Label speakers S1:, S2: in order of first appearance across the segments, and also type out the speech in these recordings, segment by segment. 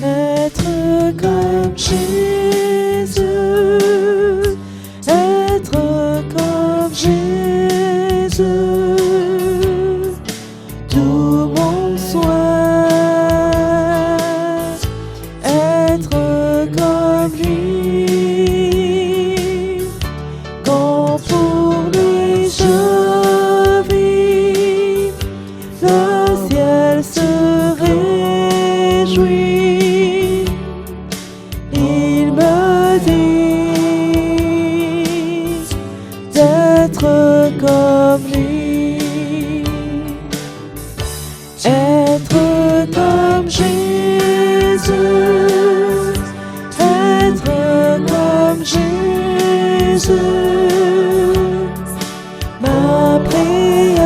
S1: Être comme Jésus, être comme Jésus, tout mon souhait, être comme lui, quand pour lui je vis, le ciel se réjouit. Il me dit d'être comme lui, être comme Jésus, être comme Jésus. Ma prière,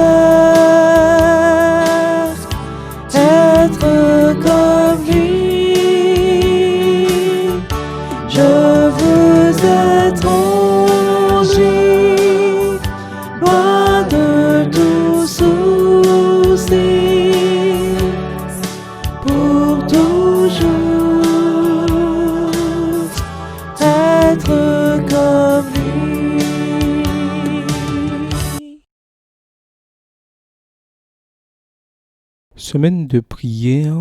S1: être comme lui. Je veux être en lui, loin de tout souci, pour toujours être comme lui.
S2: Semaine de prière,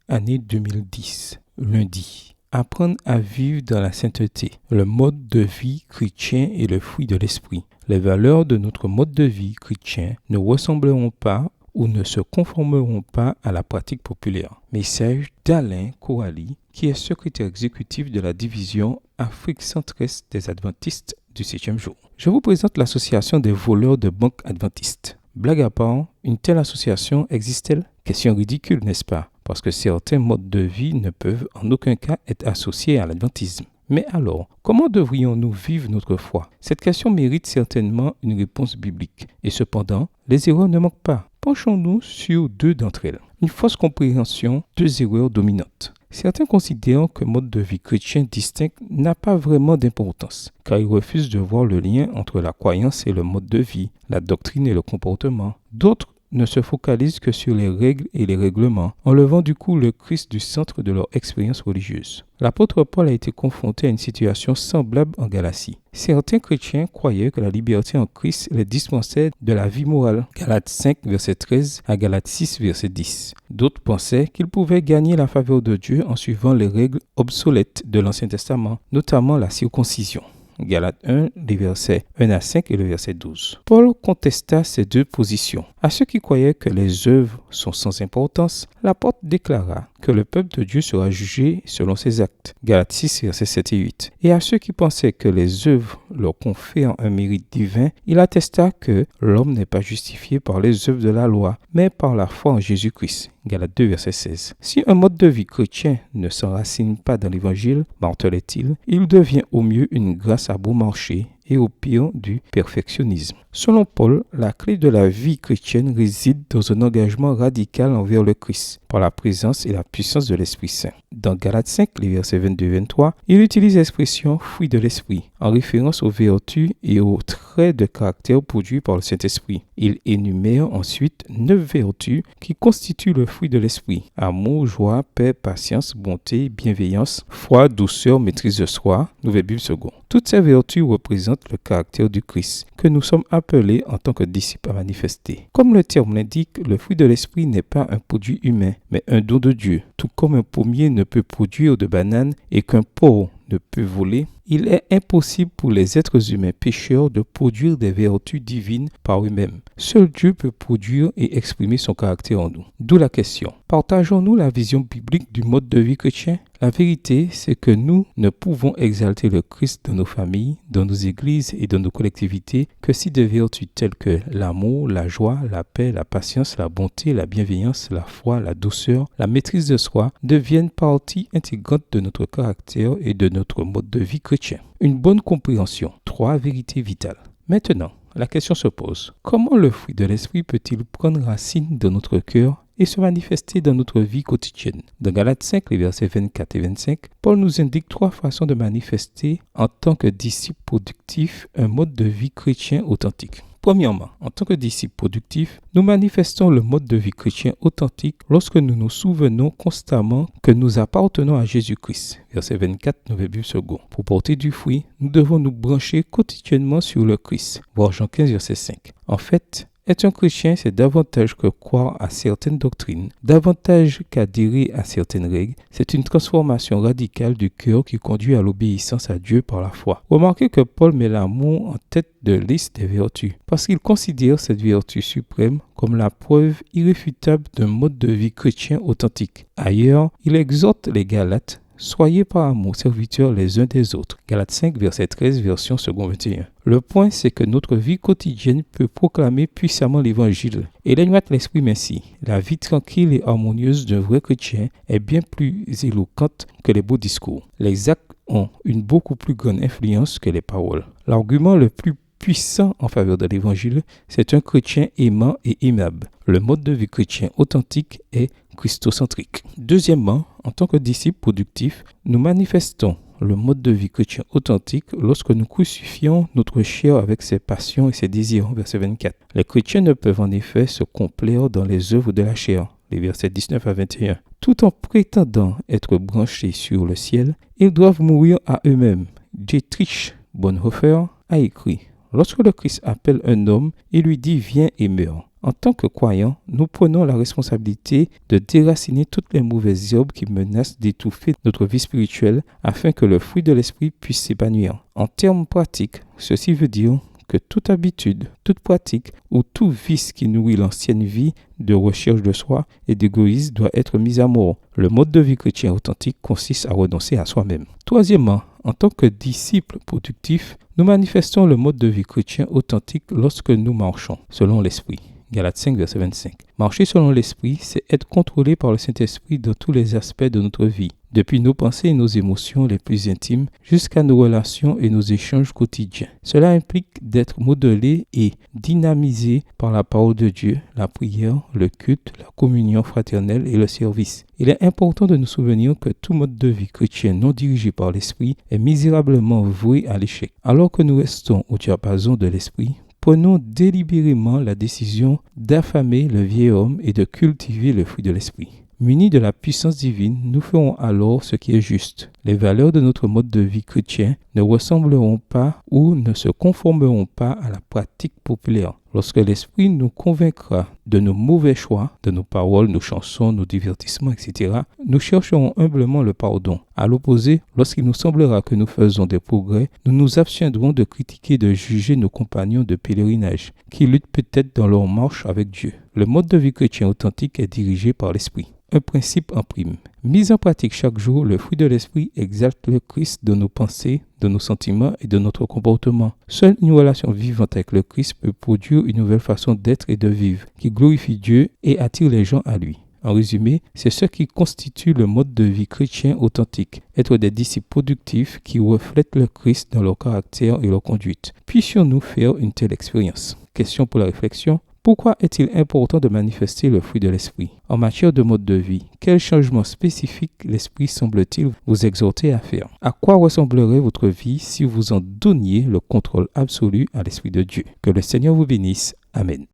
S2: année 2010, lundi. Apprendre à vivre dans la sainteté, le mode de vie chrétien et le fruit de l'esprit. Les valeurs de notre mode de vie chrétien ne ressembleront pas ou ne se conformeront pas à la pratique populaire. Message d'Alain Corali, qui est secrétaire exécutif de la division Afrique centre-est des Adventistes du 7e jour. Je vous présente l'association des voleurs de banque adventistes. Blague à part, une telle association existe-t-elle? Question ridicule, n'est-ce pas? Parce que certains modes de vie ne peuvent en aucun cas être associés à l'adventisme. Mais alors, comment devrions-nous vivre notre foi? Cette question mérite certainement une réponse biblique. Et cependant, les erreurs ne manquent pas. Penchons-nous sur deux d'entre elles. Une fausse compréhension, deux erreurs dominantes. Certains considèrent qu'un mode de vie chrétien distinct n'a pas vraiment d'importance, car ils refusent de voir le lien entre la croyance et le mode de vie, la doctrine et le comportement. D'autres ne se focalisent que sur les règles et les règlements, enlevant du coup le Christ du centre de leur expérience religieuse. L'apôtre Paul a été confronté à une situation semblable en Galatie. Certains chrétiens croyaient que la liberté en Christ les dispensait de la vie morale. Galates 5, verset 13 à Galates 6, verset 10. D'autres pensaient qu'ils pouvaient gagner la faveur de Dieu en suivant les règles obsolètes de l'Ancien Testament, notamment la circoncision. Galates 1, les versets 1 à 5 et le verset 12. Paul contesta ces deux positions. À ceux qui croyaient que les œuvres sont sans importance, l'apôtre déclara que le peuple de Dieu sera jugé selon ses actes. Galates 6, versets 7 et 8. Et à ceux qui pensaient que les œuvres leur confèrent un mérite divin, il attesta que l'homme n'est pas justifié par les œuvres de la loi, mais par la foi en Jésus-Christ. Galates 2, verset 16. Si un mode de vie chrétien ne s'enracine pas dans l'Évangile, martelait-il, il devient au mieux une grâce à bon marché et au pire du perfectionnisme. Selon Paul, la clé de la vie chrétienne réside dans un engagement radical envers le Christ, par la présence et la puissance de l'Esprit Saint. Dans Galates 5, les versets 22-23, il utilise l'expression « fruit de l'Esprit » en référence aux vertus et aux traits de caractère produits par le Saint-Esprit. Il énumère ensuite 9 vertus qui constituent le fruit de l'Esprit: amour, joie, paix, patience, bonté, bienveillance, foi, douceur, maîtrise de soi, Nouvelle Bible seconde. Toutes ces vertus représentent le caractère du Christ, que nous sommes appelés en tant que disciples à manifester. Comme le terme l'indique, le fruit de l'Esprit n'est pas un produit humain, mais un don de Dieu. Tout comme un pommier ne peut produire de bananes et qu'un porc ne peut voler, il est impossible pour les êtres humains pécheurs de produire des vertus divines par eux-mêmes. Seul Dieu peut produire et exprimer son caractère en nous. D'où la question: partageons-nous la vision biblique du mode de vie chrétien? La vérité, c'est que nous ne pouvons exalter le Christ dans nos familles, dans nos églises et dans nos collectivités que si des vertus telles que l'amour, la joie, la paix, la patience, la bonté, la bienveillance, la foi, la douceur, la maîtrise de soi deviennent partie intégrante de notre caractère et de notre mode de vie chrétien. Une bonne compréhension. 3 vérités vitales. Maintenant, la question se pose: comment le fruit de l'esprit peut-il prendre racine dans notre cœur et se manifester dans notre vie quotidienne? Dans Galates 5, les versets 24 et 25, Paul nous indique 3 façons de manifester en tant que disciple productif un mode de vie chrétien authentique. Premièrement, en tant que disciples productifs, nous manifestons le mode de vie chrétien authentique lorsque nous nous souvenons constamment que nous appartenons à Jésus-Christ. Verset 24, nouvelle Bible seconde. Pour porter du fruit, nous devons nous brancher quotidiennement sur le Christ. Voir Jean 15, verset 5. En fait, être un chrétien, c'est davantage que croire à certaines doctrines, davantage qu'adhérer à certaines règles. C'est une transformation radicale du cœur qui conduit à l'obéissance à Dieu par la foi. Remarquez que Paul met l'amour en tête de liste des vertus, parce qu'il considère cette vertu suprême comme la preuve irréfutable d'un mode de vie chrétien authentique. Ailleurs, il exhorte les Galates: soyez par amour serviteurs les uns des autres. Galates 5, verset 13, version second 21. Le point, c'est que notre vie quotidienne peut proclamer puissamment l'évangile. Ellen White l'exprime ainsi: la vie tranquille et harmonieuse d'un vrai chrétien est bien plus éloquente que les beaux discours. Les actes ont une beaucoup plus grande influence que les paroles. L'argument le plus puissant en faveur de l'évangile, c'est un chrétien aimant et aimable. Le mode de vie chrétien authentique est christocentrique. Deuxièmement, en tant que disciples productifs, nous manifestons le mode de vie chrétien authentique lorsque nous crucifions notre chair avec ses passions et ses désirs. Verset 24. Les chrétiens ne peuvent en effet se complaire dans les œuvres de la chair. Les versets 19 à 21. Tout en prétendant être branchés sur le ciel, ils doivent mourir à eux-mêmes. Dietrich Bonhoeffer a écrit: lorsque le Christ appelle un homme, il lui dit: viens et meurs. En tant que croyants, nous prenons la responsabilité de déraciner toutes les mauvaises herbes qui menacent d'étouffer notre vie spirituelle afin que le fruit de l'esprit puisse s'épanouir. En termes pratiques, ceci veut dire que toute habitude, toute pratique ou tout vice qui nourrit l'ancienne vie de recherche de soi et d'égoïsme doit être mis à mort. Le mode de vie chrétien authentique consiste à renoncer à soi-même. Troisièmement, en tant que disciples productifs, nous manifestons le mode de vie chrétien authentique lorsque nous marchons selon l'esprit. Galates 5, verset 25. Marcher selon l'esprit, c'est être contrôlé par le Saint-Esprit dans tous les aspects de notre vie, depuis nos pensées et nos émotions les plus intimes jusqu'à nos relations et nos échanges quotidiens. Cela implique d'être modelé et dynamisé par la parole de Dieu, la prière, le culte, la communion fraternelle et le service. Il est important de nous souvenir que tout mode de vie chrétien non dirigé par l'esprit est misérablement voué à l'échec. Alors que nous restons au diapason de l'esprit, prenons délibérément la décision d'affamer le vieil homme et de cultiver le fruit de l'esprit. Munis de la puissance divine, nous ferons alors ce qui est juste. Les valeurs de notre mode de vie chrétien ne ressembleront pas ou ne se conformeront pas à la pratique populaire. Lorsque l'Esprit nous convaincra de nos mauvais choix, de nos paroles, nos chansons, nos divertissements, etc., nous chercherons humblement le pardon. À l'opposé, lorsqu'il nous semblera que nous faisons des progrès, nous nous abstiendrons de critiquer et de juger nos compagnons de pèlerinage, qui luttent peut-être dans leur marche avec Dieu. Le mode de vie chrétien authentique est dirigé par l'Esprit. Un principe en prime. Mis en pratique chaque jour, le fruit de l'esprit exalte le Christ de nos pensées, de nos sentiments et de notre comportement. Seule une relation vivante avec le Christ peut produire une nouvelle façon d'être et de vivre, qui glorifie Dieu et attire les gens à lui. En résumé, c'est ce qui constitue le mode de vie chrétien authentique. Être des disciples productifs qui reflètent le Christ dans leur caractère et leur conduite. Puissions-nous faire une telle expérience? Question pour la réflexion. Pourquoi est-il important de manifester le fruit de l'esprit? En matière de mode de vie, quel changement spécifique l'esprit semble-t-il vous exhorter à faire? À quoi ressemblerait votre vie si vous en donniez le contrôle absolu à l'Esprit de Dieu? Que le Seigneur vous bénisse. Amen.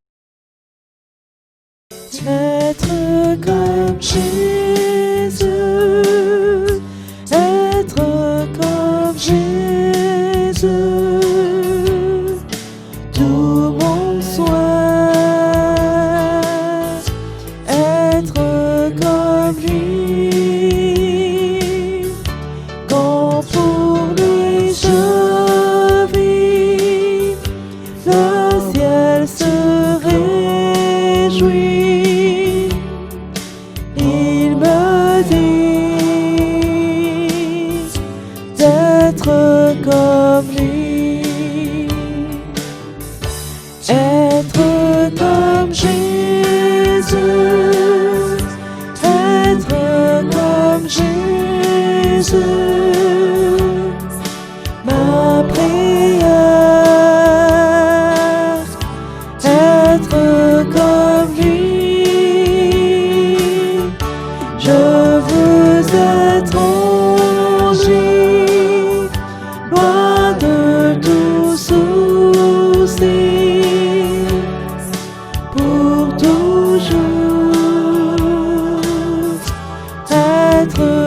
S1: Être comme Jésus, être comme Jésus, tout mon souhait, être comme lui, quand pour lui je vis, le ciel se réjouit. Il me dit d'être comme lui, être comme Jésus, être comme Jésus. Ma prière, être comme lui. Je veux être en Jésus, loin de tout souci. être